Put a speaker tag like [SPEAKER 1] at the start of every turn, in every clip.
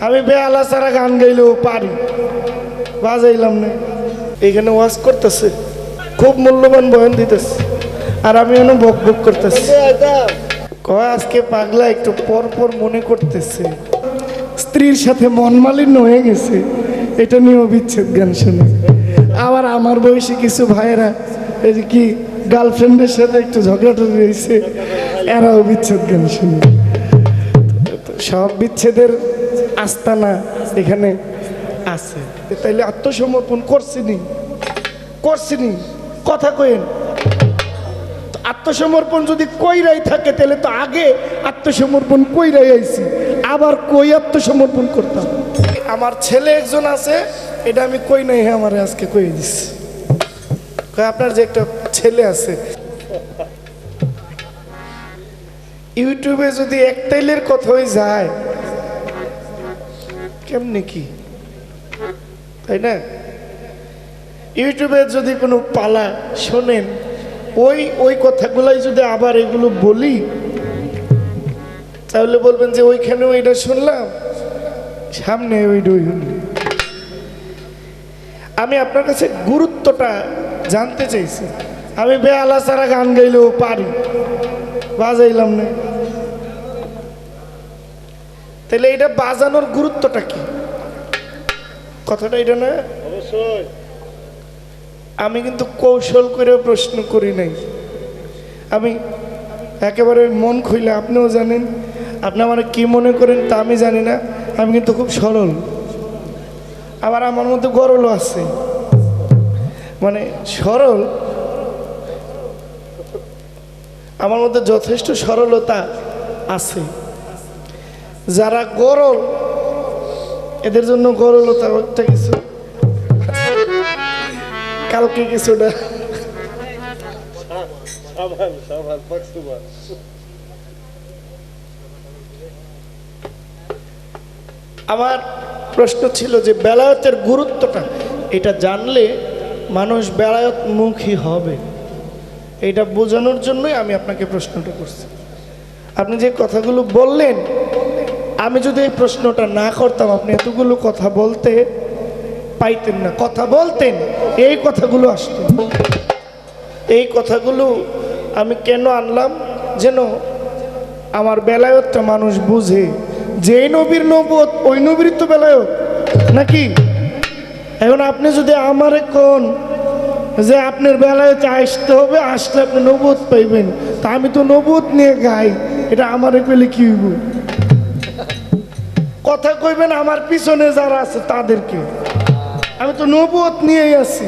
[SPEAKER 1] আমি বেহালা ছাড়া গান গাইলেও পারি, বাজাইলাম না। এখানে ওয়াজ করতেছে, খুব মূল্যবান বয়ান দিতেছে, আর আমি এনে বক বক করতেছি। কয় আজকে পাগলা একটু পর পর মনে করতেছে স্ত্রীর সাথে মন মালিন্য হয়ে গেছে, এটা নিয়েও বিচ্ছেদ গান শুনে। আবার আমার বয়সী কিছু ভাইয়েরা এই যে কি গার্লফ্রেন্ডের সাথে একটু ঝগড়াটা রয়েছে, এরাও বিচ্ছেদ গান শুনে। সব বিচ্ছেদের আস্তানা এখানে আছে। তাইলে আত্মসমর্পণ করছিনি কথা কইেন। আত্মসমর্পণ যদি কইরাই থাকে তাহলে তো আগে আত্মসমর্পণ কইরাই আইছি, আবার কই আত্মসমর্পণ করতাম। আমার ছেলে একজন আছে, এটা আমি কই নাই, হ্যাঁ আমার আজকে কই দিচ্ছি। আপনার যে একটা ছেলে আছে, ইউটিউবে যদি এক তাইলের কথাই যায় কেমনে কি, তাই না? ইউটিউবে যদি কোনো পালা শোনেন, ওই কথাগুলাই যদি আবার এগুলো বলি, তাহলে বলবেন যে ওইখানেও এটা শুনলাম, সামনে ওইটাই হল। আমি আপনার কাছে গুরুত্বটা জানতে চাইছি। আমি বেহালা ছাড়া গান গাইলেও পারি, বাজাইলাম না। তাহলে এটা বাজানোর গুরুত্বটা কি? কথাটা এটা না? অবশ্যই। আমি কিন্তু কৌশল করে প্রশ্ন করি নাই, আমি একেবারে মন খুইলে, আপনিও জানেন, আপনি আমার কি মনে করেন তা আমি জানি না। আমি কিন্তু খুব সরল, আবার আমার মধ্যে গরলও আছে, মানে সরল, আমার মধ্যে যথেষ্ট সরলতা আছে। যারা গরল এদের জন্য গরলতা একটা কিছু, কালকে কিছুটা আমার প্রশ্ন ছিল যে বেলায়েতের গুরুত্বটা, এটা জানলে মানুষ বেলায়েতমুখী হবে, এটা বোঝানোর জন্যই আমি আপনাকে প্রশ্নটা করছি। আপনি যে কথাগুলো বললেন, আমি যদি এই প্রশ্নটা না করতাম আপনি এতগুলো কথা বলতে পাইতেন না। কথা বলতেন, এই কথাগুলো আসতো। এই কথাগুলো আমি কেন আনলাম, যেন আমার বেলায়েতটা মানুষ বুঝে, যে নবীর নবুয়ত ওই নবীর তো বেলায়েত নাকি। এখন আপনি যদি আমারে কোন যে আপনার বেলায়েতে আসতে হবে, আসলে আপনি নবুয়ত পাইবেন, তা আমি তো নবুয়ত নিয়ে গাই, এটা আমারে পেলে কি হইব? কথা কইবেন আমার পিছনে যারা আছে তাদেরকে, আমি তো নবুয়ত নিয়েই আছি।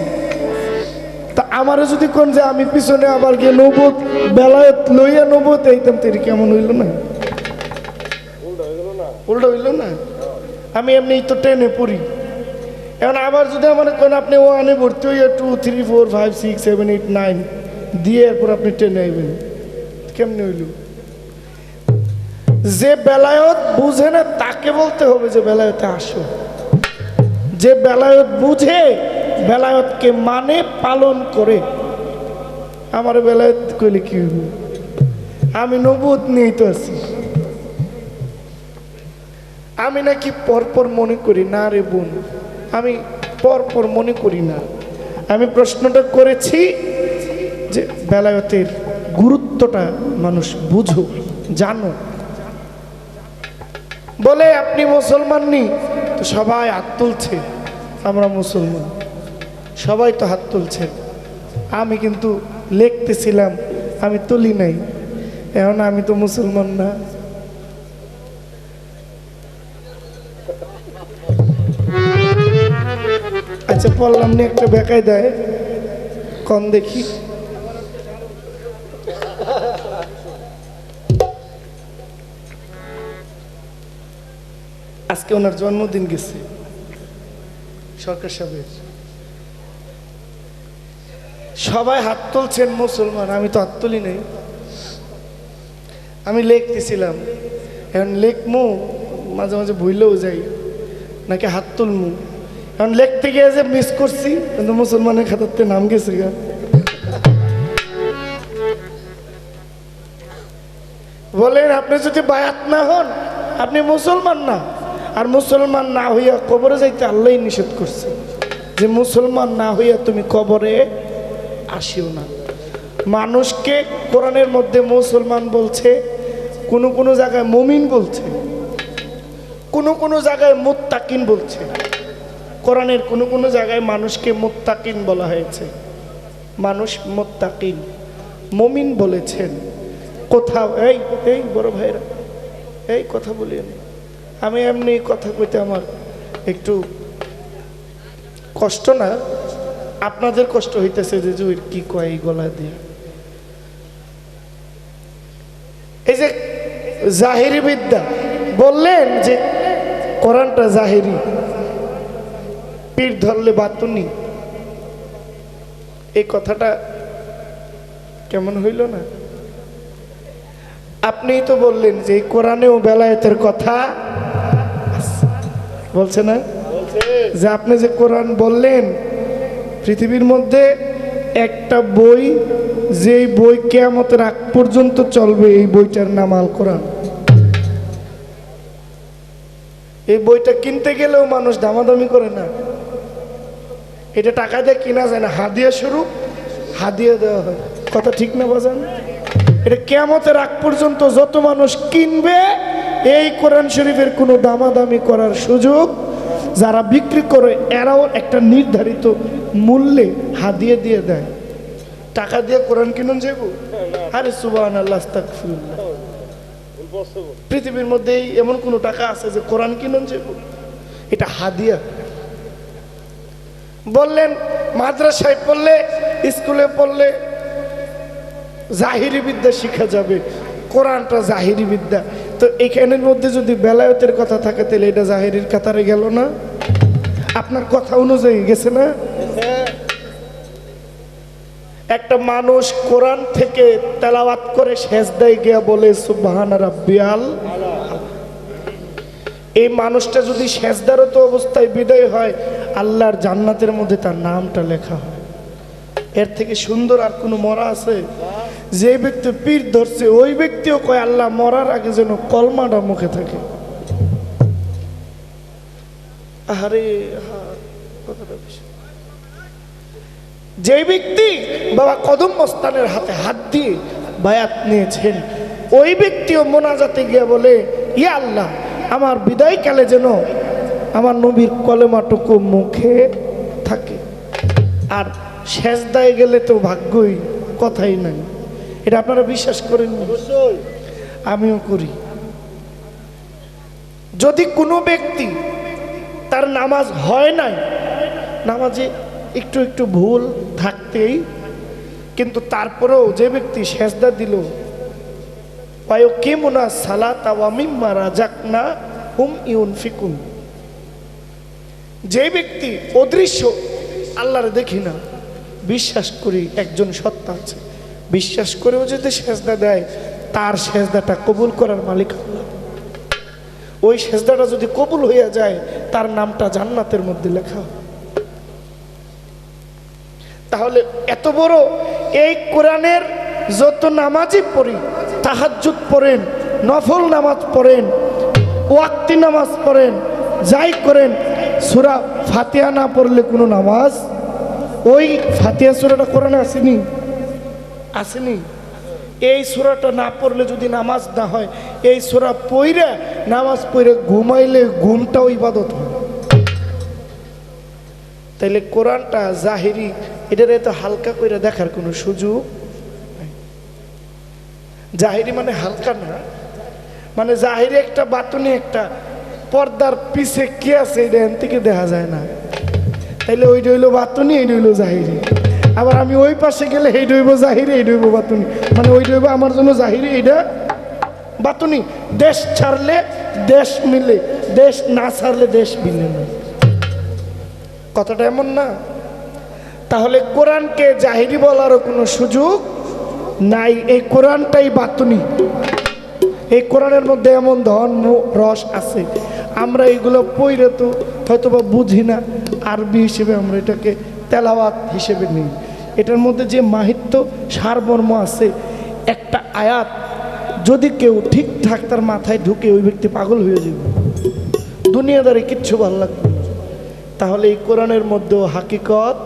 [SPEAKER 1] তা আমারে যদি কোন যে আমি পিছনে আবার গিয়ে নবুয়ত বেলায়েত লইয়া নবুয়ত এইতাম, তেরি কেমন হইল না? উল্টা হইল না? আমি এমনি তো টেনে পড়ি। এখন আবার যদি আমার কোন আপনি ওয়ানে ভর্তি হইয়া 2 3 4 5 6 7 8 9 দিয়ে এরপর আপনি টেনে আইবেন, কেমনে হইল? যে বেলায়েত বুঝে না তাকে বলতে হবে যে বেলায়েতে আসো। যে বেলায়েত বুঝে, বেলায়েতকে মানে পালন করে, আমার বেলায়েত কইলে কি হইব? আমি নবুয়ত নিয়েই তো আছি। আমি নাকি পরপর মনে করি না রে বোন, আমি পরপর মনে করি না। আমি প্রশ্নটা করেছি যে বেলায়েতের গুরুত্বটা মানুষ বুঝো, জানো। বলে আপনি মুসলমান নি, তো সবাই হাত তুলছে, আমরা মুসলমান, সবাই তো হাত তুলছে। আমি কিন্তু লিখতেছিলাম, আমি তুলি নাই। এখন আমি তো মুসলমান না। আচ্ছা বললাম না একটা বেকায় দেয়, কম দেখি। আজকে ওনার জন্মদিন গেছে সরকার সাহেবের, সবাই হাত তুলছেন মুসলমান, আমি তো হাত তুলি নাই। আমি লিখতেছিলাম, এখন লিখমু মাঝে মাঝে ভুলেও যাই, নাকি হাত তুলমু। এখন লিখতে গিয়ে যে মিস করছি, কিন্তু মুসলমানের খাতাতে নাম গেছে গা। বলেন আপনি যদি বায়াত না হন আপনি মুসলমান না, আর মুসলমান না হইয়া কবরে যাইতে আল্লাহই নিষেধ করছে যে মুসলমান না হইয়া তুমি কবরে আসিও না। মানুষকে কোরআনের মধ্যে মুসলমান বলছে, কোনো কোনো জায়গায় মুমিন বলছে, কোনো কোনো জায়গায় মুত্তাকিন বলছে। কোরআনের কোনো কোনো জায়গায় মানুষকে মুত্তাকিন বলা হয়েছে, মানুষ মুত্তাকিন। মুমিন বলেছেন কোথাও। এই এই বড় ভাইরা, এই কথা বলিয়েন। আমি এমনি কথা কইতে আমার একটু কষ্ট, না আপনাদের কষ্ট হইতেছে যে জুইর কি কয় এই গলা দিয়ে। এই যে জাহিরি বিদ্যা বললেন যে কোরআনটা জাহিরি, পীর ধরলে বাতুনি, এই কথাটা কেমন হইল না? আপনিই তো বললেন যে কোরআনেও বেলায়েতের কথা বলছে না, যে আপনি যে কোরআন বললেন, পৃথিবীর মধ্যে একটা বই, যেই বই কিয়ামতের আগ পর্যন্ত চলবে, এই বইটার নাম আল কোরআন। এই বইটা কিনতে গেলেও মানুষ দামাদামি করে না, এটা টাকা দিয়ে কিনা যায় না, হাদিয়া স্বরূপ হাদিয়া দেওয়া হয়। কথা ঠিক না বাজান? এটা কিয়ামতের আগ পর্যন্ত যত মানুষ কিনবে, এই কোরআন শরীফের কোনো দামাদামি করার সুযোগ, যারা বিক্রি করে এরাও একটা নির্ধারিত মূল্যে হাদিয়া দিয়ে দেয়। টাকা দিয়ে কোরআন কিনুন যাব? আরে সুবহানাল্লাহ, আস্তাগফিরুল্লাহ। পৃথিবীর মধ্যে এমন কোন টাকা আছে যে কোরআন কিনুন যাব? এটা হাদিয়া। বললেন মাদ্রাসায় পড়লে, স্কুলে পড়লে জাহিরি বিদ্যা শিখা যাবে, কোরআনটা জাহিরি বিদ্যা। তো এখানের মধ্যে যদি বেলায়েতের কথা থাকে, তাহলে এটা জাহিরির কাতারে গেল না? আপনার কথা অনুযায়ী গেছে না? একটা মানুষ কোরআন থেকে তেলাওয়াত করে সেজদায় গিয়া বলে সুবহানা রাব্বিয়াল, এই মানুষটা যদি সেজদারত অবস্থায় বিদায় হয়, আল্লাহর জান্নাতের মধ্যে তার নামটা লেখা হয়। এর থেকে সুন্দর আর কোনো মরা আছে? যে ব্যক্তি পীর ধরছে, ওই ব্যক্তিও কয় আল্লাহ মরার আগে যেন কলমাটা মুখে থাকে। আরে কথাটা বেশি। যে ব্যক্তি বাবা কদম মস্তানের হাতে হাত দিয়ে বায়াত নিয়েছেন, ওই ব্যক্তিও মোনাজাতে গিয়ে বলে ইয়া আল্লাহ, আমার বিদায়কালে যেন আমার নবীর কলেমাটুকু মুখে থাকে। আর সেজদায় গেলে তো ভাগ্যই, কথাই নাই। এটা আপনারা বিশ্বাস করেন? আমিও করি। যদি কোনো ব্যক্তি তার নামাজ হয় নাই, নামাজে একটু একটু ভুল থাকতেই, কিন্তু তারপরেও যে ব্যক্তি সেজদা দিল, ওয়ায়ুকিমুনা সালাতা ওয়া মিম্মা রাযাকনাহুম ইউনফিকুন, যে ব্যক্তি অদৃশ্য, আল্লাহর দেখি না, বিশ্বাস করি একজন সত্তা আছে, বিশ্বাস করেও যদি সেজদা দেয়, তার সেজদাটা কবুল করার মালিক আল্লাহ। ওই সেজদাটা যদি কবুল হইয়া যায়, তার নামটা জান্নাতের মধ্যে লেখা। তাহলে এত বড় এই কোরআনের যত নামাজই পড়ি, তাহাজ্জুদ পড়েন, নফল নামাজ পড়েন, ওয়াক্তি নামাজ পড়েন, যাই করেন, সূরা ফাতিহা না পড়লে কোনো নামাজ, ওই ফাতিহা সূরাটা কোরআনে আসেনি? আসেনি? এই সূরাটা না পড়লে যদি নামাজ না হয়, এই সূরা পড়ে নামাজ পড়ে ঘুমাইলে ঘুমটাও ইবাদত হয়। তাইলে কোরআনটা জাহিরি, এটার এত হালকা করে দেখার কোনো সুযোগ নাই। জাহিরি মানে হালকা না, মানে জাহিরি একটা বাতুনি, একটা পর্দার পিছে কি আছে এটা এন থেকে দেখা যায় না। তাইলে ওইটা হইলো বাতুনি, এইটা হইলো জাহিরি। আবার আমি ওই পাশে গেলে এইটা হইব জাহিরি, এইটা হইব বাতুনি, মানে ওইটা হইব আমার জন্য জাহিরি, এইটা বাতুনি। দেশ ছাড়লে দেশ মিলে, দেশ না ছাড়লে দেশ মিলে না। কথাটা এমন না? তাহলে কোরআনকে জাহিরি বলারও কোনো সুযোগ নাই। এই কোরআনটাই বাতুনি। এই কোরআনের মধ্যে এমন ধর্ম রস আছে, আমরা এগুলো পড়ে তো হয়তো বা বুঝি না, আরবি হিসেবে আমরা এটাকে তেলাওয়াত হিসেবে নিই। এটার মধ্যে যে মাহিত্য সারমর্ম আছে, একটা আয়াত যদি কেউ ঠিকঠাক তার মাথায় ঢুকে, ওই ব্যক্তি পাগল হয়ে যাবে। দুনিয়াদারি কিচ্ছু ভালো লাগবে না। তাহলে এই কোরআনের মধ্যেও হাকিকত,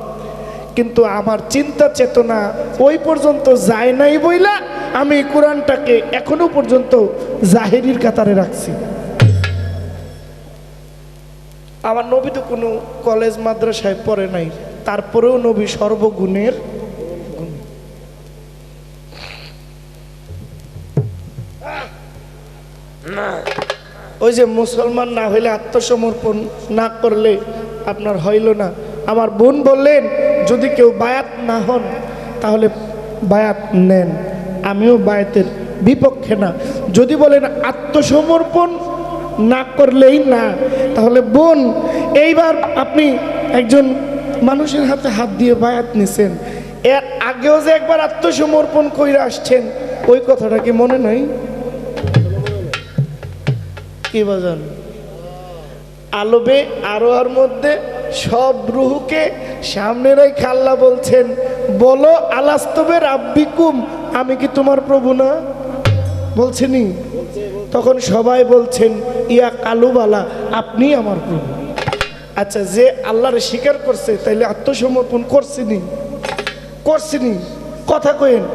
[SPEAKER 1] কিন্তু আমার চিন্তা চেতনা ওই পর্যন্ত যায় নাই বইলা আমি এই কোরআনটাকে এখনো পর্যন্ত জাহেরির কাতারে রাখছি। আমার নবী তো কোনো কলেজ মাদ্রাসায় পড়ে নাই, তারপরেও নবী সর্বগুণের গুণ। ওই যে মুসলমান না হইলে আত্মসমর্পণ না করলে আপনার হইল না। আমার বোন বললেন যদি কেউ বায়াত না হন তাহলে বায়াত নেন, আমিও বায়াতের বিপক্ষে না। যদি বলেন আত্মসমর্পণ না করলেই না, তাহলে বোন এইবার আপনি একজন মানুষের হাতে হাত দিয়ে বায়াত নিছেন, এর আগেও যে একবার আত্মসমর্পণ কইরা আসছেন, ওই কথাটা কি মনে নাই? কি বাজান? আলবে আরোয়ার মধ্যে সব রুহুকে সামনে রেখে আল্লাহ বলছেন, বলো আলাস্তবে রাব্বিকুম, আমি কি তোমার প্রভু না? বলছেনি? তখন সবাই বলছেন ইয়া কালুবালা, আপনি আমার প্রভু। আচ্ছা, যে আল্লাহরে স্বীকার করছে তাইলে আত্মসমর্পণ করছিনি? করছিনি? কথা কইেন।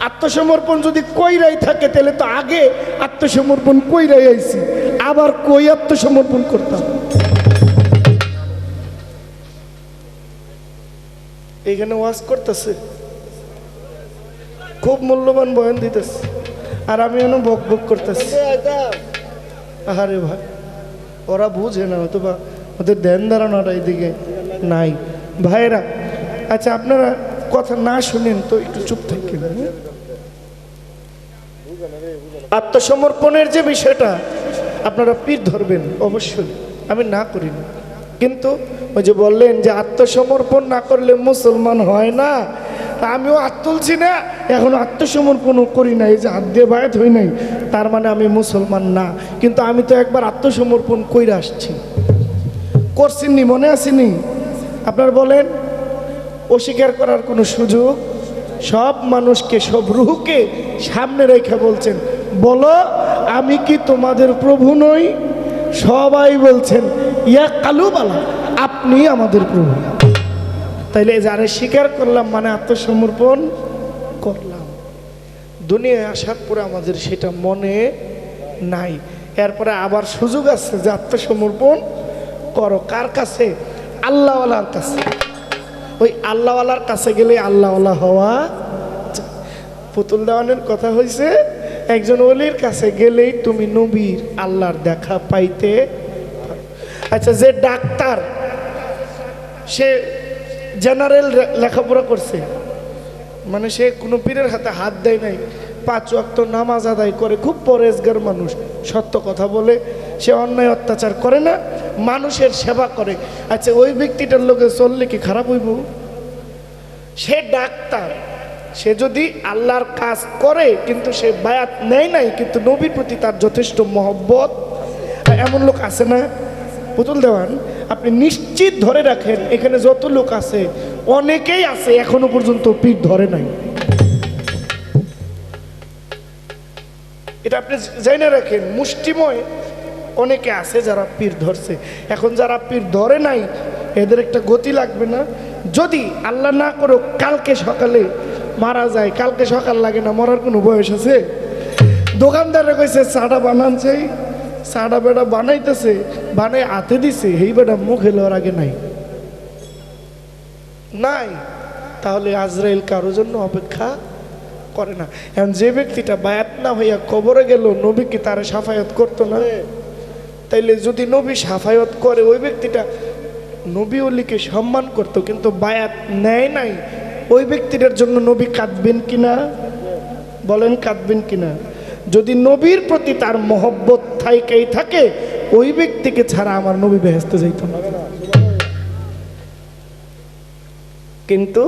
[SPEAKER 1] আত্মসমর্পণ যদি কইরাই থাকে তাহলে তো আগে আত্মসমর্পণ কইরাই আইছি, আবার কই আত্মসমর্পণ করতাম? এইখানে ওয়াজ করতেছে, খুব মূল্যবান বয়ান দিতেছে, আর আমি এনে বক বক করতেছি। আরে ভাই, ওরা বুঝে না, হয়তো বা ওদের ধ্যান ধারণাটা এইদিকে নাই। ভাইরা, আচ্ছা আপনারা কথা না শুনেন তো একটু চুপ থাকেন। আত্মসমর্পণের যে বিষয়টা আপনারা পীর ধরবেন অবশ্যই, আমি না করি না, কিন্তু ওই যে বললেন যে আত্মসমর্পণ না করলে মুসলমান হয় না, আমিও হাত তুলছি না, এখন আত্মসমর্পণও করি না, এই যে হাত দিয়ে বায়াত হই নাই তার মানে আমি মুসলমান না। কিন্তু আমি তো একবার আত্মসমর্পণ কইরা আসছি, করছিনি, মনে আসেনি? আপনারা বলেন, অস্বীকার করার কোনো সুযোগ? সব মানুষকে, সব রুহকে সামনে রেখে বলছেন, বলো আমি কি তোমাদের প্রভু নই? সবাই বলছেন ইয়া কালুবালা, আপনি আমাদের প্রভু। তাইলে যারা স্বীকার করলাম মানে আত্মসমর্পণ করলাম। দুনিয়ায় আসার পরে আমাদের সেটা মনে নাই, এরপরে আবার সুযোগ আছে যে আত্মসমর্পণ করো। কার কাছে? আল্লাহওয়ালার কাছে। ওই আল্লাহওয়ালার কাছে গেলে আল্লাহওয়ালা হওয়া। পুতুল দেওয়ানের কথা হয়েছে, একজন ওলির কাছে গেলেই তুমি নবীর আল্লাহর দেখা পাইতে। আচ্ছা, যে ডাক্তার সে জেনারেল লেখাপড়া করছে, মানে সে কোনো পীরের হাতে হাত দেয় নাই, 5 ওয়াক্ত নামাজ আদায় করে, খুব পরেজগার মানুষ, সত্য কথা বলে, সে অন্যায় অত্যাচার করে না, মানুষের সেবা করে। আচ্ছা, ওই ব্যক্তিটার লোকে চললে কি খারাপ হইব? সে ডাক্তার, সে যদি আল্লাহর কাজ করে কিন্তু সে বায়াত নেয় নাই, কিন্তু নবীর প্রতি তার যথেষ্ট মহব্বত, এমন লোক আছে না? পুতুল দেওয়ান, আপনি নিশ্চিত ধরে রাখেন এখানে যত লোক আছে অনেকেই আছে এখনো পর্যন্ত পীর ধরে নাই। এটা আপনি জেনে রাখেন, মুষ্টিময় অনেকে আছে যারা পীর ধরছে। এখন যারা পীর ধরে নাই এদের একটা গতি লাগবে না? যদি আল্লাহ না করো কালকে সকালে মারা যায়, কালকে সকাল লাগে না, মরার কোনো বয়স আছে? দোকানদারে কইছে চাটা বানান চাই, চাটা বেটা বানাইতেছে, বানাই হাতে দিছে, এই বেটা মুখে লওয়ার আগে নাই নাই, তাহলে আজরাইল কারো জন্য অপেক্ষা করে না। এখন যে ব্যক্তিটা বায়াত না হইয়া কবরে গেল, নবী কি তার সাফায়াত করতো না? তাইলে যদি নবী সাফায়াত করে, ওই ব্যক্তিটা নবী ওলিকে সম্মান করতো, কিন্তু বায়াত নেয় নাই, ওই ব্যক্তিটার জন্য নবী কাঁদবেন কিনা? বলেন কাঁদবেন কিনা? যদি নবীর প্রতি তার মহব্বত থাইকেই থাকে, ওই ব্যক্তিকে ছাড়া আমার নবী বেহেশতে যাইত না। কিন্তু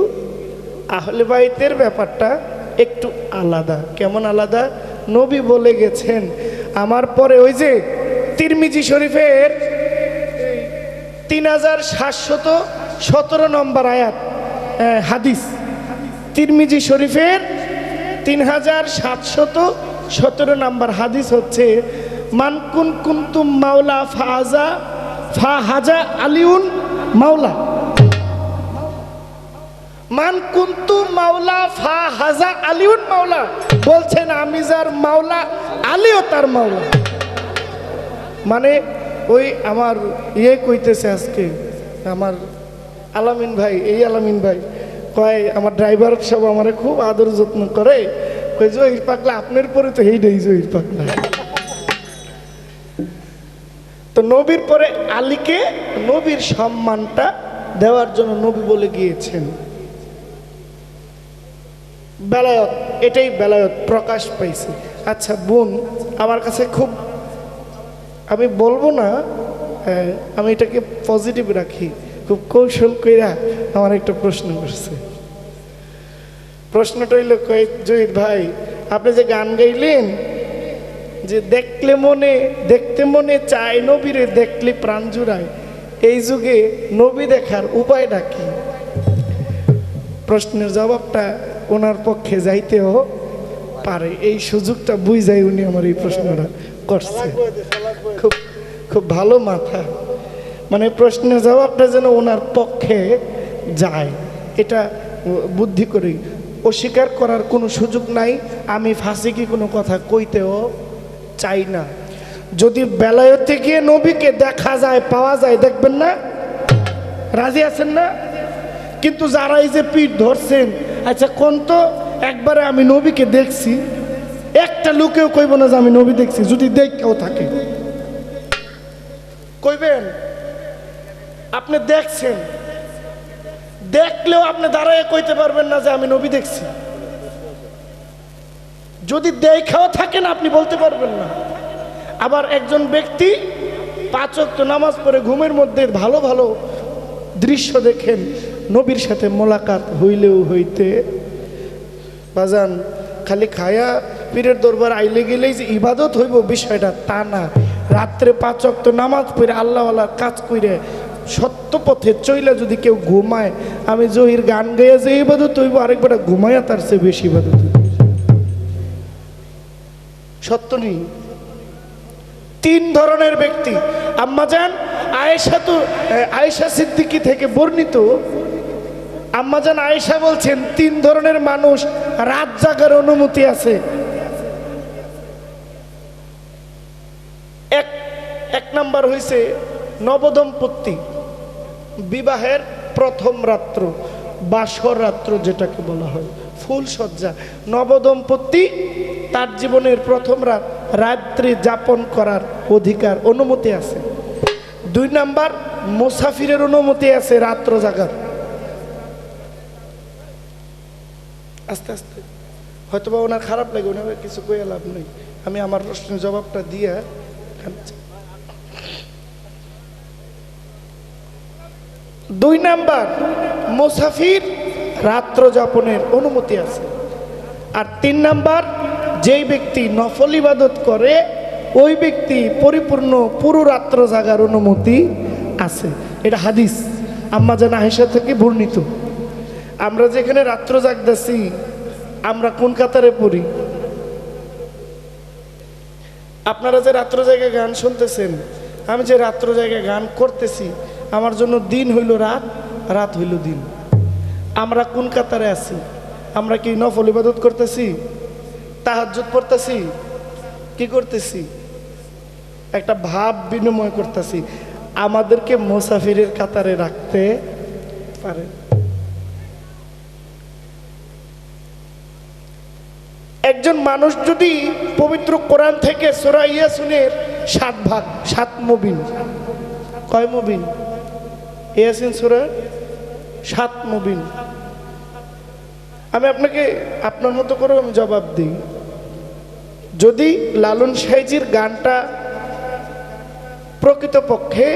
[SPEAKER 1] আহলে বাইতের ব্যাপারটা একটু আলাদা। কেমন আলাদা? নবী বলে গেছেন, আমার পরে ওই যে তিরমিজি শরীফের 3717 নম্বর আয়াত হাদিস, তিরমিজি শরীফের 3717 নম্বর হাদিস হচ্ছে, মান কুনতুম মাওলা ফাহাজা আলিউন মাওলা। মান কুনতু মাওলা ফাহাজা আলিউন মাওলা, বলছেন আমি যার মাওলা আলীও তার মাওলা। মানে ওই আমার কইতেছে আজকে আমার আলামিন ভাই, এই আলামিন ভাই কয় আমার ড্রাইভার সব আমারে খুব আদর যত্ন করে, কই জহির পাগলা আপনার পরে তো হেইডাই জহির পাগলা। তো নবীর পরে আলীকে নবীর সম্মানটা দেওয়ার জন্য নবী বলে গিয়েছেন বেলায়ত, এটাই বেলায়ত প্রকাশ পাইছে। আচ্ছা বোন আমার কাছে খুব, আমি বলবো না, আমি এটাকে পজিটিভ রাখি, খুব কৌশল কইরা আমার একটা প্রশ্ন করছে। প্রশ্নটা হইল, কয়েক জহির ভাই আপনি যে গান গাইলেন যে দেখতে মনে চায় নবীরে দেখলে প্রাণ জুড়ায়, এই যুগে নবী দেখার উপায়টা কি? প্রশ্নের জবাবটা ওনার পক্ষে যাইতেও পারে, এই সুযোগটা বুঝাই উনি আমার এই প্রশ্নটা করছে। খুব খুব ভালো মাথা, মানে প্রশ্নের জবাবটা যেন ওনার পক্ষে যায়, এটা বুদ্ধি করি। অস্বীকার করার কোনো সুযোগ নাই, আমি ফাঁসি কি কোনো কথা কইতেও চাই না। যদি বেলায়েতে গিয়ে নবীকে দেখা যায়, পাওয়া যায়, দেখবেন না? রাজি আছেন না? কিন্তু যারা এই যে পিঠ ধরছেন, আচ্ছা কোন তো একবারে আমি নবীকে দেখছি, একটা লোকেও কইব না যে আমি নবী দেখছি। যদি দেখেও থাকে কইবেন আপনি দেখছেন, দেখলেও আপনি দাঁড়ায় কইতে পারবেন না যে আমি নবী দেখছি। যদি দেখাও থাকেন আপনি বলতে পারবেন না। আবার একজন ব্যক্তি 5 ওয়াক্ত নামাজ পড়ে ঘুমের মধ্যে ভালো ভালো দৃশ্য দেখেন, নবীর সাথে মোলাকাত হইলেও হইতে বাজান খালি খায়া পীরের দরবার আইলে গেলেই যে ইবাদত হইব বিষয়টা তা না। রাত্রে 5 ওয়াক্ত নামাজ পড়ে আল্লাহওয়ালার কাজ করে সত্য পথে চইলে যদি কেউ ঘুমায়, আমি জহির গান গাইয়া যে ইবাদত হইব, আরেকবার ঘুমাইয়া তার চেয়ে বেশি ইবাদত হইব। সত্য নেই। 3 ধরনের ব্যক্তি, আম্মাজান আয়েশা সিদ্দিকী থেকে বর্ণিত, আম্মাজান আয়েশা বলছেন 3 ধরনের মানুষ রাত জাগার অনুমতি আছে। এক নাম্বার হইছে নবদম্পতি, বিবাহের প্রথম রাত্র, বাসর রাত্র যেটাকে বলা হয়, ফুল সজ্জা। নবদম্পতি তার জীবনের প্রথম রাত্রি যাপন করার অধিকার, অনুমতি আছে। 2 নাম্বার মুসাফিরের অনুমতি আছে রাত্র জাগার। আস্তে আস্তে হয়তোবা ওনার খারাপ লাগে, ওনার কিছু কয়ে লাভ নেই, আমি আমার প্রশ্নের জবাবটা দিয়ে। 2 নাম্বার মুসাফির রাত্র যাপনের অনুমতি আছে। আর 3 নাম্বার যেই ব্যক্তি নফল ইবাদত করে ওই ব্যক্তি পরিপূর্ণ পুরো রাত্র জাগার অনুমতি আছে। এটা হাদিস আম্মাজান আয়েশা থেকে বর্ণিত। আমরা যেখানে রাত্র জাগতেছি আমরা কোন কাতারে পড়ি? আপনারা যে রাত্র জায়গায় গান শুনতেছেন, আমি যে রাত্র জায়গায় গান করতেছি, আমার জন্য দিন হইল রাত, রাত হইল দিন। আমরা কোন কাতারে আছি? আমরা কি নফল ইবাদত করতেছি, তাহাজ্জুদ পড়তেছি, কি করতেছি? একটা ভাব বিনিময় করতেছি। আমাদেরকে মুসাফিরের কাতারে রাখতে পারে। একজন মানুষ যদি পবিত্র কোরআন থেকে সূরা ইয়াসিনের 7 ভাগ, 7 মুবিন, কয় মুবিন? ইয়াসিন সূরার 7 মুবিন। আমি আপনাকে আপনার মতো করে আমি জবাব দিই। যদি লালন সাইজির গানটা প্রকৃতপক্ষে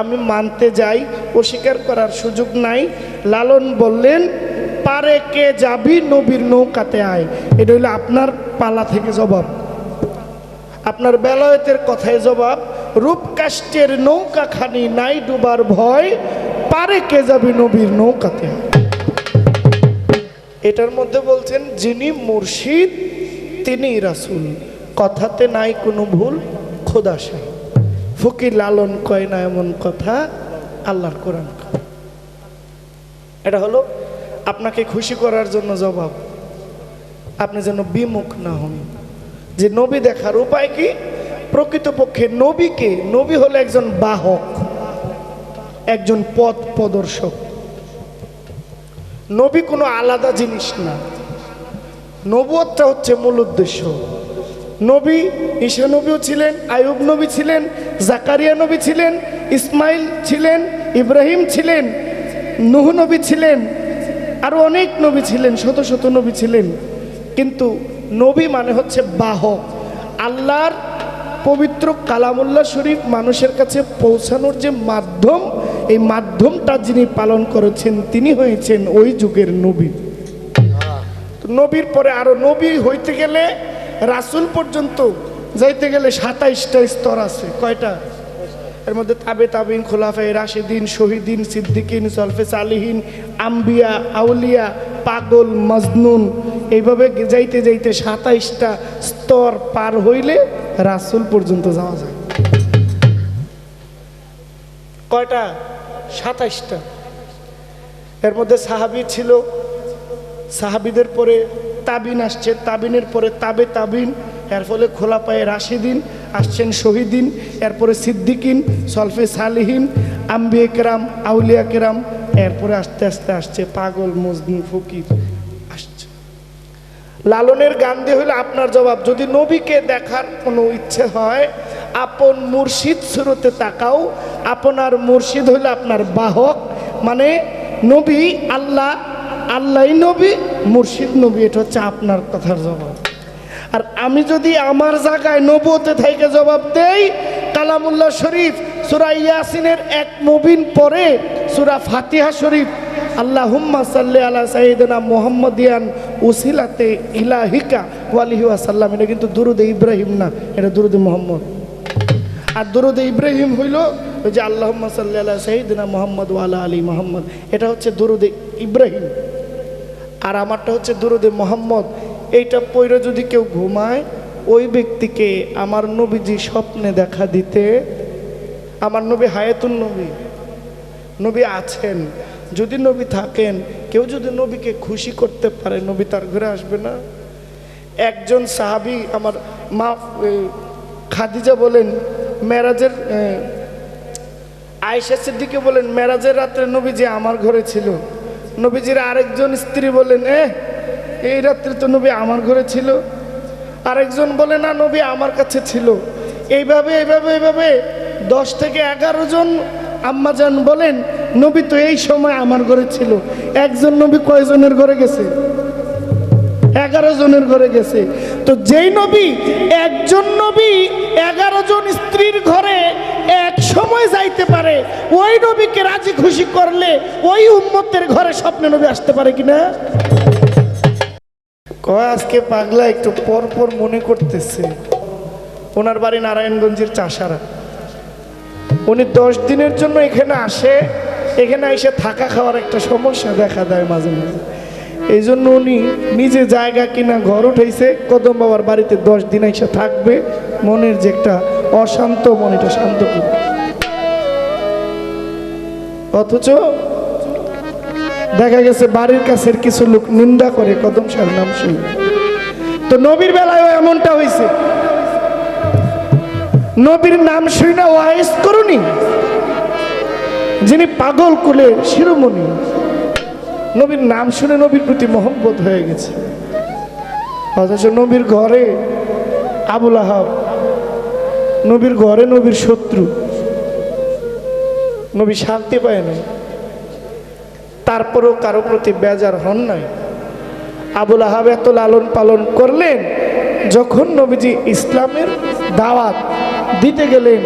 [SPEAKER 1] আমি মানতে যাই, অস্বীকার করার সুযোগ নাই। লালন বললেন, পারে কে যাবি নবীর নৌকাতে আয়। এটা হইলো আপনার পালা থেকে জবাব, আপনার বেলায়েতের কথায় জবাব। রূপকাষ্টের নৌকা খানি নাই ডুবার ভয়, পারে কে যাবি নবীর নৌকাতে আয়। এটার মধ্যে বলছেন, যিনি মুর্শিদ তিনি রাসূল, কথাতে নাই কোনো ভুল, খোদাশাহী। ফকির লালন কয় না এমন কথা, আল্লাহর কোরআন কয়। এটা হলো আপনাকে খুশি করার জন্য জবাব, আপনি যেন বিমুখ না হন। যে নবী দেখার উপায় কি? প্রকৃতপক্ষে নবীকে, নবী হলো একজন বাহক, একজন পথ প্রদর্শক। নবী কোনো আলাদা জিনিস না, নবুয়তটা হচ্ছে মূল উদ্দেশ্য। নবী ঈসা নবীও ছিলেন, আইয়ুব নবী ছিলেন, জাকারিয়া নবী ছিলেন, ইসমাইল ছিলেন, ইব্রাহিম ছিলেন, নূহ নবী ছিলেন, আরো অনেক নবী ছিলেন, শত শত নবী ছিলেন। কিন্তু নবী মানে হচ্ছে বাহক, আল্লাহর পবিত্র কালামুল্লাহ শরীফ মানুষের কাছে পৌঁছানোর যে মাধ্যম, এই মাধ্যমটা যিনি পালন করেছেন তিনি হয়েছেন ওই যুগের নবী। নবীর পরে আরো নবী হইতে গেলে, রাসূল পর্যন্ত যাইতে গেলে 27টা স্তর আছে। কয়টা? এর মধ্যে তাবে তাবিন, খোলাফায়ে রাশিদিন, শহীদিন, সিদ্দিকিন, সলফে সালিহিন, আম্বিয়া, আউলিয়া, পাগল, মজনুন, এইভাবে যাইতে যাইতে 27টা স্তর পার হইলে রাসূল পর্যন্ত যাওয়া যায়। কয়টা? 27টা। এর মধ্যে সাহাবী ছিল, সাহাবীদের পরে তাবিন আসছে, তাবিনের পরে তাবে তাবিন, এর ফলে খোলাফায়ে রাশিদিন আসছেন, শহীদিন, এরপরে সিদ্দিকিন, সলফে সালিহিন, আম্বিয়া কেরাম, আউলিয়া কেরাম, এরপরে আস্তে আস্তে আসছে পাগল, মজনুন, ফকির আসছে। লালনের গান দিয়ে হইলে আপনার জবাব, যদি নবীকে দেখার কোনো ইচ্ছে হয় আপন মুর্শিদ সুরতে তাকাও, আপনার মুর্শিদ হইলে আপনার বাহক, মানে নবী আল্লাহ, আল্লাহই নবী, মুর্শিদ নবী। এটা হচ্ছে আপনার কথার জবাব। আর আমি যদি আমার জায়গায় নবুয়তে থেকে জবাব দেই, কালামুল্লাহ শরীফ সূরা ইয়াসিনের 1 মুবিন পরে সূরা ফাতিহা শরীফ, আল্লাহুম্মা সাল্লি আলা সাইয়্যিদিনা মুহাম্মাদিয়ান উসিলাতে ইলাহিকা ওয়ালিহি ওয়াসাল্লাম, এটা কিন্তু দুরুদে ইব্রাহিম না, এটা দুরুদে মুহাম্মদ। আর দুরুদে ইব্রাহিম হইল ওই যে আল্লাহুম্মা সাল্লি আলা সাইয়্যিদিনা মুহাম্মদ ওয়া আলা আলি মুহাম্মদ, এটা হচ্ছে দুরুদে ইব্রাহিম। আর আমারটা হচ্ছে দুরুদে মুহাম্মদ। এইটা পড়ে যদি কেউ ঘুমায়, ওই ব্যক্তিকে আমার নবীজি স্বপ্নে দেখা দিতে, আমার নবী হায়াতুন নবী, নবী আছেন, যদি নবী থাকেন, কেউ যদি নবীকে খুশি করতে পারে, নবী তার ঘরে আসবে না? একজন সাহাবী, আমার মা খাদিজা বলেন, মেরাজের আয়েশা সিদ্দিকা বলেন, মেরাজের রাত্রে নবীজি আমার ঘরে ছিল। নবীজির আরেকজন স্ত্রী বলেন, এই রাত্রে তো নবী আমার ঘরে ছিল। আরেকজন বলে, না, নবী আমার কাছে ছিল। এইভাবে এইভাবে এইভাবে 10 থেকে 11 জন আম্মাজান বলেন, নবী তো এই সময় আমার ঘরে ছিল। একজন নবী কয়জনের ঘরে গেছে? 11 জনের ঘরে গেছে। তো যেই নবী, একজন নবী 11 জন স্ত্রীর ঘরে এক সময় যাইতে পারে, ওই নবীকে রাজি খুশি করলে ওই উম্মতের ঘরে স্বপ্নে নবী আসতে পারে কিনা? আজকে পাগলা একটু পর পর মনে করতেছে, ওনার বাড়ি নারায়ণগঞ্জের চাষারা। উনি 10 দিনের জন্য এখানে আসে, এখানে এসে থাকা খাওয়ার একটা সমস্যা দেখা দেয় মাঝে মাঝে। এই জন্য উনি নিজে জায়গা কিনা ঘর উঠাইছে, কদম বাবার বাড়িতে 10 দিন এসে থাকবে, মনের যে একটা অশান্ত মন, এটা শান্ত করবে। অথচ দেখা গেছে বাড়ির কাছের কিছু লোক নিন্দা করে কদম শাহ নাম শুনে। তো নবীর বেলায় এমনটা হয়েছে, নবীর নাম শুনে ওয়াইজ করুনি, যিনি পাগল কুলের শিরোমণি, নবীর নাম শুনে নবীর প্রতি মহব্বত হয়ে গেছে। অথচ নবীর ঘরে আবুল আহাব, নবীর ঘরে নবীর শত্রু, নবী শান্তি পায় নাই, তারপরেও কারো প্রতি বেজার হন নাই। আবুল আহাব এত লালন পালন করলেন, যখন নবীজি ইসলামের দাওয়াত দিতে গেলেন,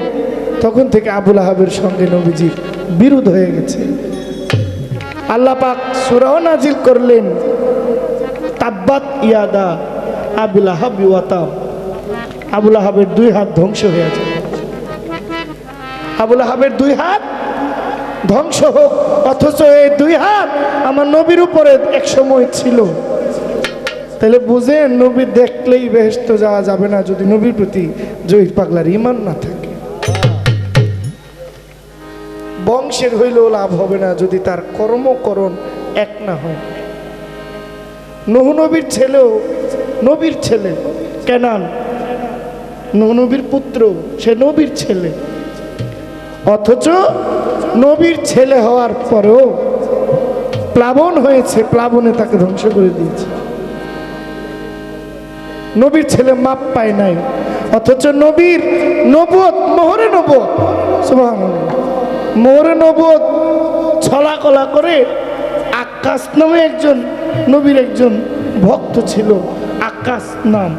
[SPEAKER 1] তখন থেকে আবুল আহাবের সঙ্গে নবীজির বিরোধ হয়ে গেছে। আল্লাহ পাক সূরা নাজিল করলেন, তাব্বাত ইয়াদা আবুল আহাব ওয়া তাব, আবুল আহাবের 2 হাত ধ্বংস হয়ে যায়। আবুল আহাবের 2 হাত ধ্বংস হোক, অথচ এই 2 হাত আমার নবীর উপরে এক সময় ছিল। তাহলে বুঝেন নবী দেখলেই বেহেশত যাওয়া যাবে না যদি নবীর প্রতি জহির পাগলার ঈমান না থাকে। বংশের হইলেও লাভ হবে না যদি তার কর্মকরণ এক না হয়। নূহ নবীর ছেলেও নবীর ছেলে কেনান, নূহ নবীর পুত্র, সে নবীর ছেলে, অথচ নবীর ছেলে হওয়ার পরেও প্লাবন হয়েছে, প্লাবনে তাকে ধ্বংস করে দিয়েছে। নবীর ছেলে মাপ পায় নাই, অথচ নবীর নবুয়ত, মোহরে নবুয়ত, সুবহানাল্লাহ, মোহরে নবুয়ত ছলা কলা করে আক্কাস নামে একজন নবীর একজন ভক্ত ছিল, আক্কাস নাম।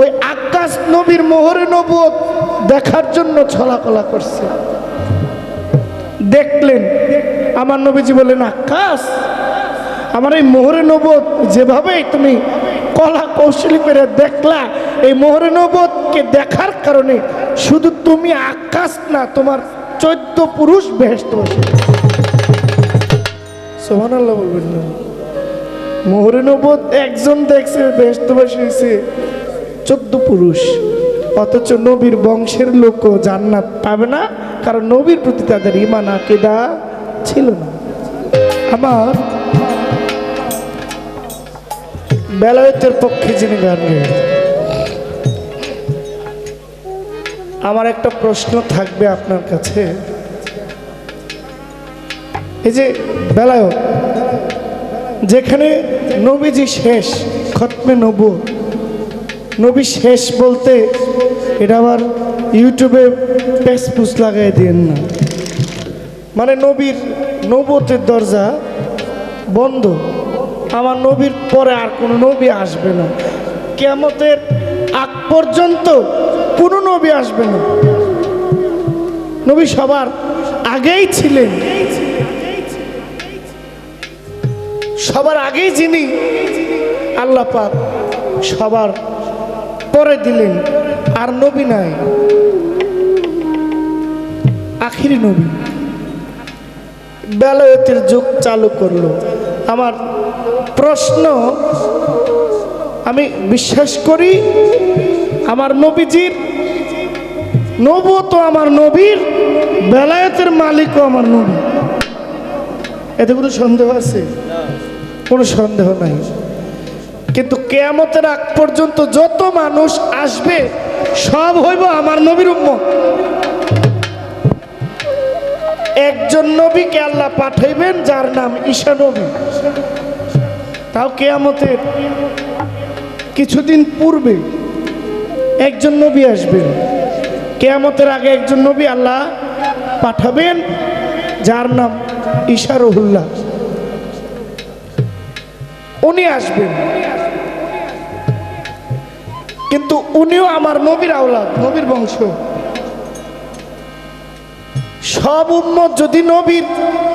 [SPEAKER 1] ওই আক্কাস নবীর মোহরে নবুয়ত দেখার জন্য ছলা কলা করছে। দেখলেন, আমার নবীজি বললেন, আক্কাস, আমার এই মোহরে নবুয়ত যেভাবে তুমি কলা কৌশলী করে দেখলা, এই মোহরে নবুয়তকে দেখার কারণে শুধু তুমি আক্কাস না, তোমার 14 পুরুষ বেহেশতে বসে। সুবহানাল্লাহ বলবেন না? মোহরে নবুয়ত একজন দেখছে, বেহেশতে বসেছে 14 পুরুষ, অথচ নবীর বংশের লোকও জান্নাত পাবে না, কারণ নবীর প্রতি তাদের ঈমান আকীদা ছিল না। আমার বেলায়েতের পক্ষে যিনি গান গেয়েছেন, আমার একটা প্রশ্ন থাকবে আপনার কাছে। এই যে বেলায়েত, যেখানে নবীজি শেষ, খতমে নবুয়ত, নবী শেষ বলতে এটা আবার ইউটিউবে পেসপুস লাগাই দিন না, মানে নবীর নবুয়তের দরজা বন্ধ, আমার নবীর পরে আর কোনো নবী আসবে না, কিয়ামতের আগ পর্যন্ত কোনো নবী আসবে না। নবী সবার আগেই ছিলেন, সবার আগেই যিনি, আল্লাহ পাক সবার পরে দিলেন, আর নবী নাই, আখিরি নবী। বেলায়েতের যুগ চালু করলো। আমার প্রশ্ন, আমি বিশ্বাস করি আমার নবীজির নবুয়ত আমার নবীর, বেলায়েতের মালিকও আমার নবী, এতে কোনো সন্দেহ আছে? কোনো সন্দেহ নাই। কিন্তু কিয়ামতের আগ পর্যন্ত যত মানুষ আসবে সব হইব আমার নবীর উম্মত। একজন নবীকে আল্লাহ পাঠাইবেন যার নাম ঈসা নবী, তাও কিয়ামতের কিছুদিন পূর্বে একজন নবী আসবেন। কিয়ামতের আগে একজন নবী আল্লাহ পাঠাবেন যার নাম ঈসা রুহুল্লাহ, উনি আসবেন। কিন্তু উনিও আমার নবীর আওলাদ, নবীর বংশ। সব উম্মত যদি নবীর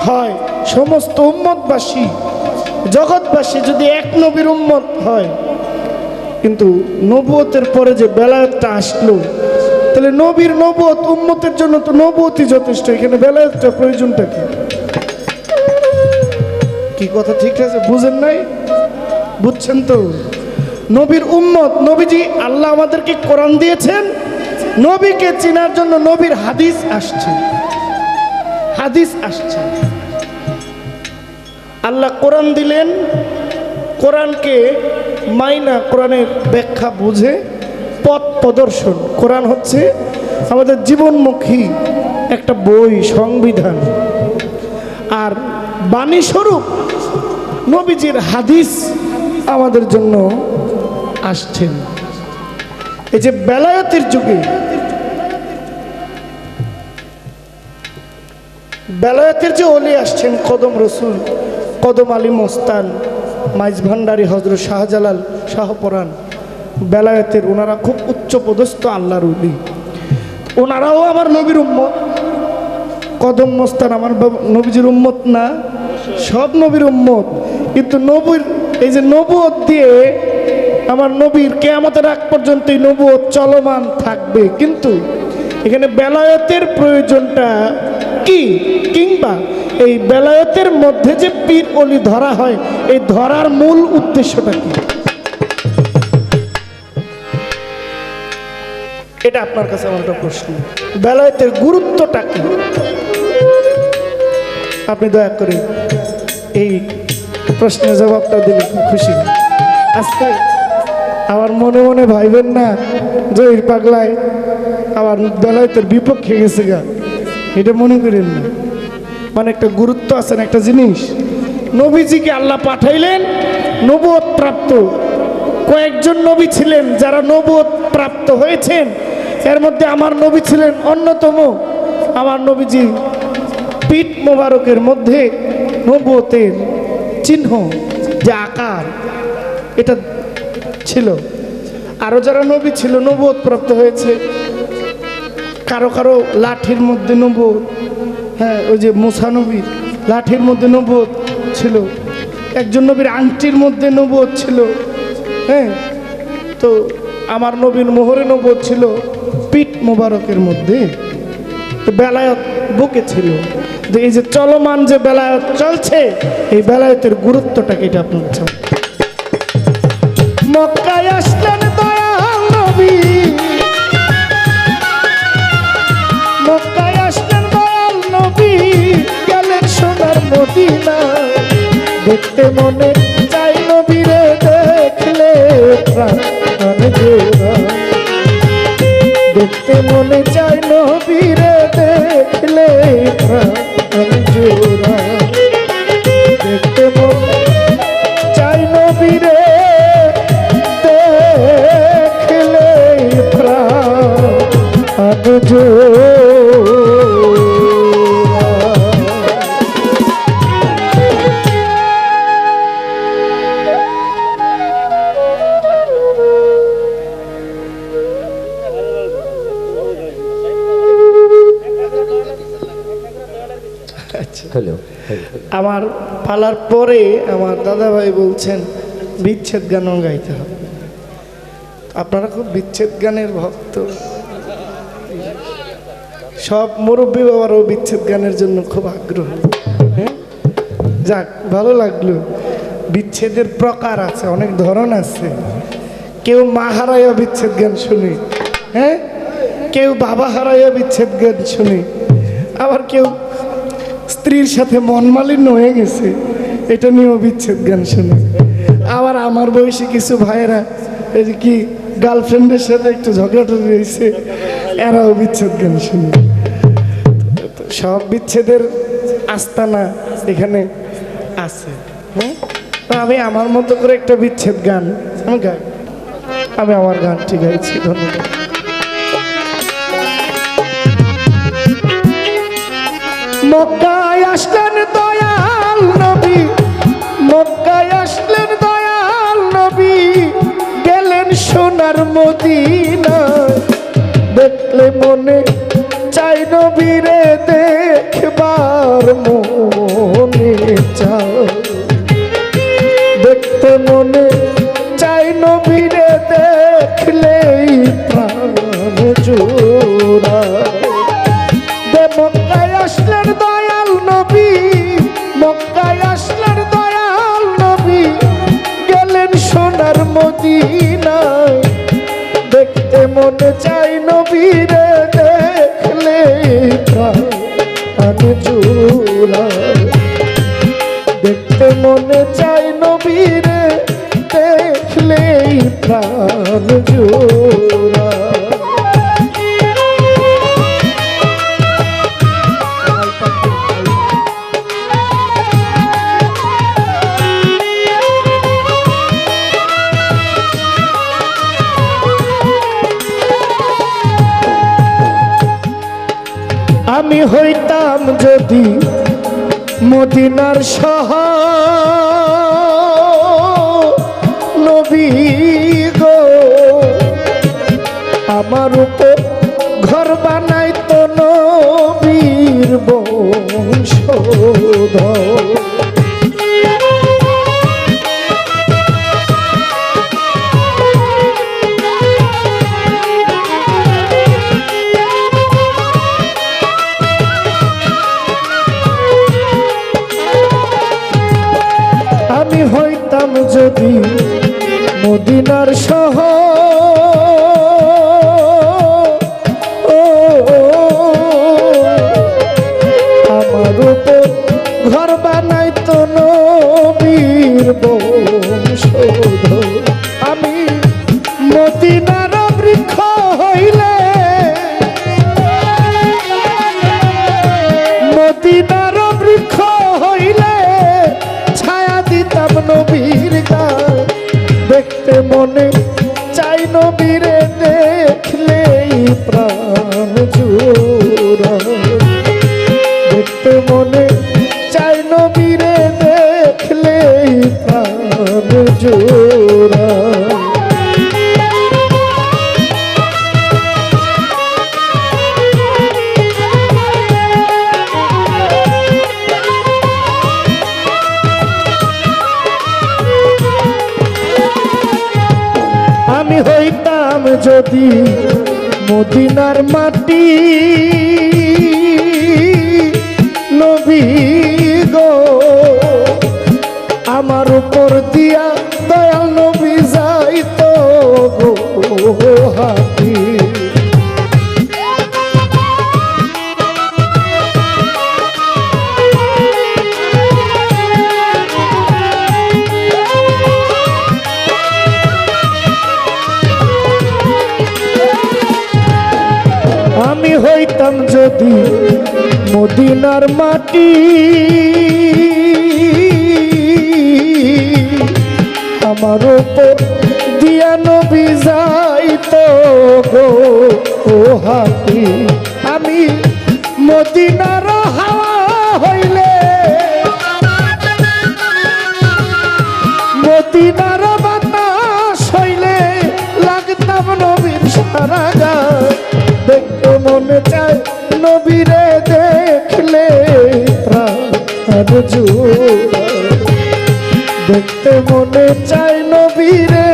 [SPEAKER 1] হয়, সমস্ত উম্মতবাসী, জগৎবাসী যদি এক নবীর উম্মত হয়, কিন্তু নবুয়তের পরে যে বেলায়েতটা আসলো, তাহলে নবীর নবুয়ত উম্মতের জন্য তো নবুয়তই যথেষ্ট, এখানে বেলায়েতটা প্রয়োজনটা কি? কি কথা ঠিক আছে? বুঝেন নাই? বুঝছেন তো? নবীর উম্মত, নবীজি, আল্লাহ আমাদেরকে কোরআন দিয়েছেন, নবীকে চেনার জন্য নবীর হাদিস আসছে, হাদিস আসছে। আল্লাহ কোরআন দিলেন, কোরআনকে মাইনা, কোরআনের ব্যাখ্যা বুঝে পথ প্রদর্শন। কোরআন হচ্ছে আমাদের জীবনমুখী একটা বই, সংবিধান। আর বাণী স্বরূপ নবীজির হাদিস আমাদের জন্য আসছেন। এই যে বেলায়েতের যুগে, বেলায়েতের যে ওলি আসছেন, কদম রসুল, কদম আলী মস্তান, মাইজ ভান্ডারী, হজরত শাহজালাল, শাহপরাণ, বেলায়েতের ওনারা খুব উচ্চ পদস্থ আল্লাহর ওলি। ওনারাও আমার নবীর উম্মত। কদম মস্তান আমার নবীজির উম্মত না? সব নবীর উম্মত। কিন্তু নবীর এই যে নবুয়ত দিয়ে আমার নবীর কিয়ামতের আগ পর্যন্ত এই নবুয়ত চলমান থাকবে, কিন্তু এখানে বেলায়েতের প্রয়োজনটা কি, কিংবা এই বেলায়েতের মধ্যে যে পীর অলি ধরা হয়, এই ধরার মূল উদ্দেশ্যটা কি? এটা আপনার কাছে আমার একটা প্রশ্ন, বেলায়েতের গুরুত্বটা কি? আপনি দয়া করে এই প্রশ্নের জবাবটা দিলে খুব খুশি। আজকে আমার মনে মনে ভাইবেন না জহির পাগলায় আমার বেলায়েতের বিপক্ষে গেছে গা, এটা মনে করেন না। মানে একটা গুরুত্ব আছে না একটা জিনিস। নবীজিকে আল্লাহ পাঠাইলেন, নবুয়ত প্রাপ্ত কয়েকজন নবী ছিলেন যারা নবুয়ত প্রাপ্ত হয়েছেন, এর মধ্যে আমার নবী ছিলেন অন্যতম। আমার নবীজি পিঠ মোবারকের মধ্যে নবুয়তের চিহ্ন যে আকার এটা ছিল। আরও যারা নবী ছিল নবুয়ত প্রাপ্ত হয়েছে, কারো কারো লাঠির মধ্যে নবুয়ত, হ্যাঁ ওই যে মুসা নবীর লাঠির মধ্যে নবুয়ত ছিল, একজন নবীর আংটির মধ্যে নবুয়ত ছিল। হ্যাঁ, তো আমার নবীর মোহরে নবুয়ত ছিল পিঠ মোবারকের মধ্যে, তো বেলায়েত বুকে ছিল। তো এই যে চলমান যে বেলায়েত চলছে, এই বেলায়েতের গুরুত্বটা কি এটা আপনার কাছে? মক্কায় আসলেন দয়াল নবী, মক্কায় আসলেন দয়াল নবী, গেলেন সোনার মদিনা। দেখতে মনে চাই নবীরে দেখলে প্রাণ জোড়া, দেখতে মনে চাই নবীরে দেখলে প্রাণ জোড়া, দেখতে মনে চাই নবীরে দেখলে প্রাণ জোড়া। আমার পালার পরে আমার দাদা ভাই বলছেন বিচ্ছেদ গানও গাইতে হবে। আপনারা খুব বিচ্ছেদ গানের ভক্ত, সব মুরব্বী বাবারও বিচ্ছেদ গানের জন্য খুব আগ্রহ। হ্যাঁ, যাক ভালো লাগলো। বিচ্ছেদের প্রকার আছে, অনেক ধরন আছে। কেউ মা হারাইয়া বিচ্ছেদ গান শুনে, হ্যাঁ, কেউ বাবা হারাইয়া বিচ্ছেদ গান শুনে, আবার কেউ স্ত্রীর সাথে মন মালিন্য হয়ে গেছে এটা নিয়েও বিচ্ছেদ গান শুনে। আবার আমার বয়সী কিছু ভাইয়েরা এই যে কি গার্লফ্রেন্ডের সাথে একটু ঝগড়াটরি হয়েছে, এরাও বিচ্ছেদ গান শুনে। সব বিচ্ছেদের আস্তানা এখানে আছে। হ্যাঁ, আমি আমার মতো করে একটা বিচ্ছেদ গান আমি গাই, আমি আমার গানটি গাইছি। ধন্যবাদ। মক্কায় আসলেন দয়াল নবী, মক্কায় আসলেন দয়াল নবী, গেলেন সোনার মদিনা। দেখলে মনে চাই নবীরে দেখবার মনে চায়, দেখতে মনে চাই নবীরে দেখলেই প্রাণ জোড়া। মক্কায় আসলেন দয়াল নবী, মক্কায় আসলেন দয়াল নবী, গেলেন সোনার মদিনায়। দেখতে মনে চাই নবীরে দেখলে প্রাণ জোড়া, দেখতে মনে চাই নবীরে দেখলেই প্রাণ জোড়া। আমি হইতাম যদি মদিনার নবী গো, আমার উপর ঘর বানাইতো নবীর বংশধর। আমি হইতাম যদি মদিনার মদিনার বৃক্ষ হইলে ছায়া দিতাম নবীর গায়ে। দেখতে মনে চাই নবীরে দেখলেই প্রাণ জুড়ায়। দেখতে মনে চাই নবীরে দেখলেই প্রাণ জুড়ায়। আমি হইতাম যদি মদিনার মাটি, নবী গো আমার উপর দিয়া দয়াল নবী যাইতো গো হাতি। আমি হইতাম যদি মদিনার মাটি, আমার উপর দিয়া নবী যাইতো গো হাতি। আমি মদিনার হাওয়া হইলে, মদিনার বাতাস হইলে লাগতাম নবীর সারা গায়ে। দেখতে মনে চায় নবীরে দেখলে প্রাণ জুড়ায়। দেখতে মনে চায় নবীরে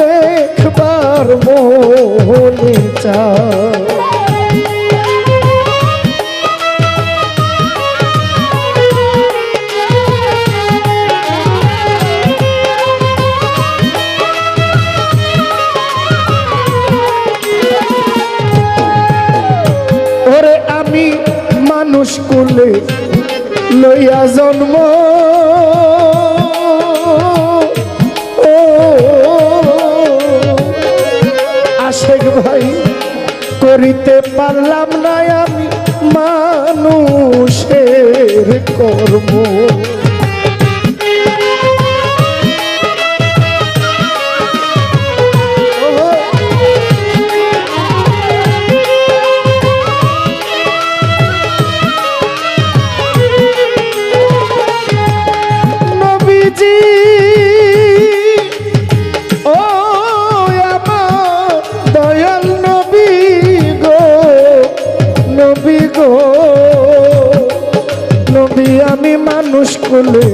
[SPEAKER 1] দেখবার মনে চায়। ওরে আমি মানুষ কুলে লইয়া জন্ম, ও আশেক ভাই করিতে পারলাম না আমি মানুষের কর্ম। আমি মানুষ কুলে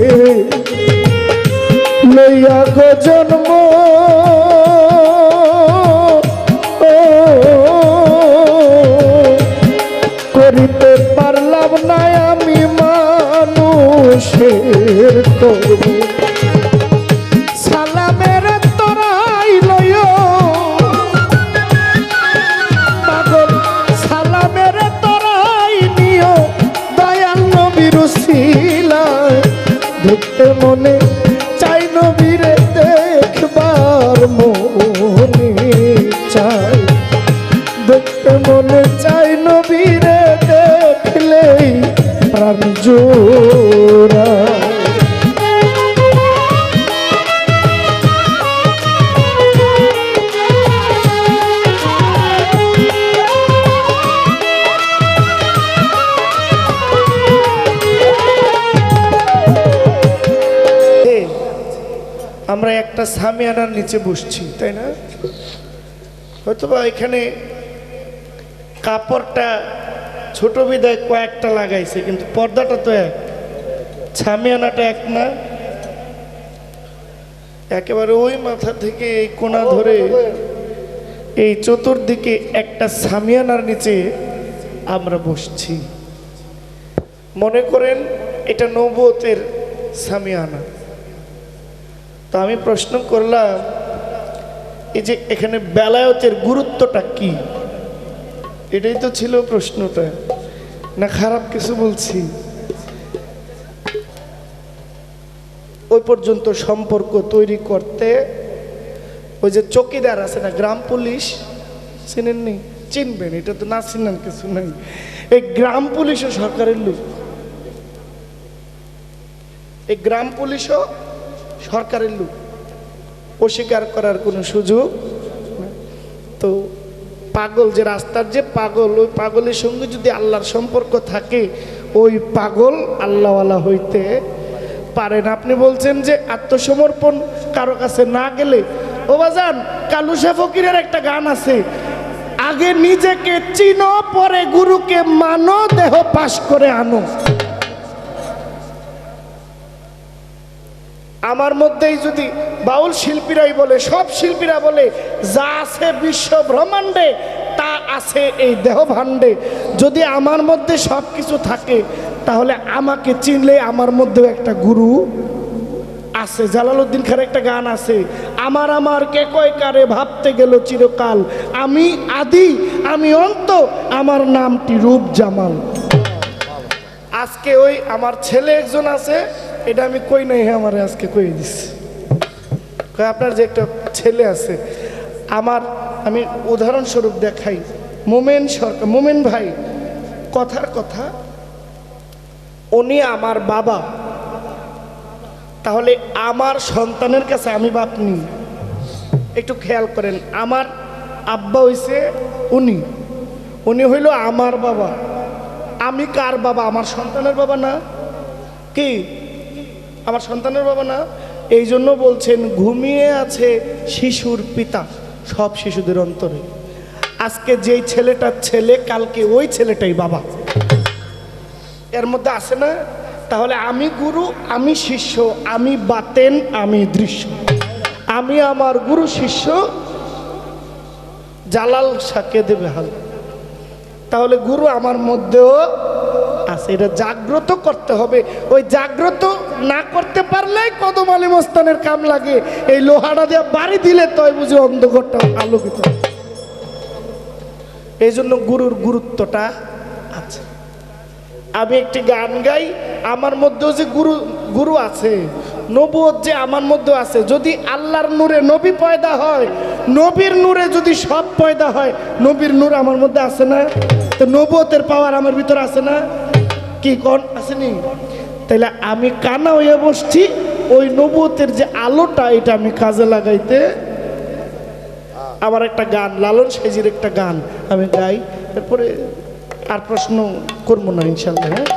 [SPEAKER 1] লইয়া গো জন্ম, করিতে পারলাম না আমি মানুষের কর্ম। সালামের তোরাই লইও পাগল, সালামের তোরাই নিও দয়াল নবীর উসিলায়। দেখতে মনে চাই নবীরে দেখবার মনে চাই। দেখতে মনে চাই নবীরে দেখলেই প্রাণ জোড়ায়। আমরা একটা সামিয়ানার নিচে বসছি, তাই না? হয়তোবা এখানে কাপড়টা ছোট বিদায় কয়েকটা লাগাইছে, কিন্তু পর্দাটা তো এক, সামিয়ানাটা এক না। একেবারে ওই মাথা থেকে এই কোণা ধরে এই চতুর্দিকে একটা সামিয়ানার নিচে আমরা বসছি। মনে করেন এটা নবুয়তের সামিয়ানা। তো আমি প্রশ্ন করলাম, এই যে এখানে বেলায়েতের গুরুত্বটা কি? এটাই তো ছিল প্রশ্নটা, না খারাপ কিছু বলছি? ওই পর্যন্ত সম্পর্ক তৈরি করতে ওই যে চৌকিদার আছে না, গ্রাম পুলিশ, চিনেননি? চিনবেন, এটা তো না চিনেন কিছু নাই। এই গ্রাম পুলিশও সরকারের লোক, এই গ্রাম পুলিশও সরকারের লোক, অস্বীকার করার কোনো সুযোগ নেই। তো পাগল যে রাস্তার যে পাগল, ওই পাগলের সঙ্গে যদি আল্লাহর সম্পর্ক থাকে, ওই পাগল আল্লাহওয়ালা হইতে পারে না। আপনি বলছেন যে আত্মসমর্পণ কারো কাছে না গেলে, ও বাজান কালুশা ফকিরের একটা গান আছে, আগে নিজেকে চিনো পরে গুরুকে মানো, দেহ পাশ করে আনো। আমার মধ্যেই যদি বাউল শিল্পীরাই বলে, সব শিল্পীরা বলে, যা আছে বিশ্ব ব্রহ্মাণ্ডে তা আছে এই দেহ ভাণ্ডে, যদি আমার মধ্যে সব কিছু থাকে তাহলে আমাকে চিনলে আমার মধ্যেও একটা গুরু আছে। জালালউদ্দিন খার একটা গান আছে, আমার আমার কে কয় কারে ভাবতে গেল চিরকাল, আমি আদি আমি অন্ত, আমার নামটি রূপ জামাল। আজকে ওই আমার ছেলে একজন আছে, এটা আমি কই নাই, আমার আজকে কই দিচ্ছি, আপনার যে একটা ছেলে আছে আমার, আমি উদাহরণস্বরূপ দেখাই, মোমেন সরকার, মোমেন ভাই, কথার কথা, উনি আমার বাবা, তাহলে আমার সন্তানের কাছে আমি বাপ নি। একটু খেয়াল করেন, আমার আব্বা হইছে উনি, উনি হইল আমার বাবা, আমি কার বাবা? আমার সন্তানের বাবা না? কি আমার সন্তানের বাবা না? এই জন্য বলছেন ঘুমিয়ে আছে শিশুর পিতা সব শিশুদের অন্তরে। আজকে যেই ছেলেটার ছেলে, কালকে ওই ছেলেটাই বাবা, এর মধ্যে আছে না? তাহলে আমি গুরু, আমি শিষ্য, আমি বাতেন, আমি দৃশ্য, আমি আমার গুরু শিষ্য জালাল সাকে দেবে হাল। তাহলে গুরু আমার মধ্যেও আছে, এটা জাগ্রত করতে হবে। ওই জাগ্রত না করতে পারলে কদম আলী মস্তানের কাম লাগে, এই লোহাটা দিয়ে বাড়ি দিলে তয় বুঝে অন্ধকারটা আলোকিত। এই জন্য গুরুর গুরুত্বটা আছে। আমি একটি গান গাই, আমার মধ্যেও যে গুরু গুরু আছে, নবুয়ত যে আমার মধ্যে আছে। যদি আল্লাহর নূরে নবী পয়দা হয়, নবীর নূরে যদি সব পয়দা হয়, নবীর নূর আমার মধ্যে আছে না? তো নবুয়তের পাওয়ার আমার ভিতরে আছে না? কি কোন আসেনি? তাইলে আমি কানা হয়ে বসছি, ওই নবুয়তের যে আলোটা, এটা আমি কাজে লাগাইতে। আমার একটা গান, লালন সাইজির একটা গান আমি গাই, এরপরে আর প্রশ্ন করবো না ইনশাল্লাহ। হ্যাঁ।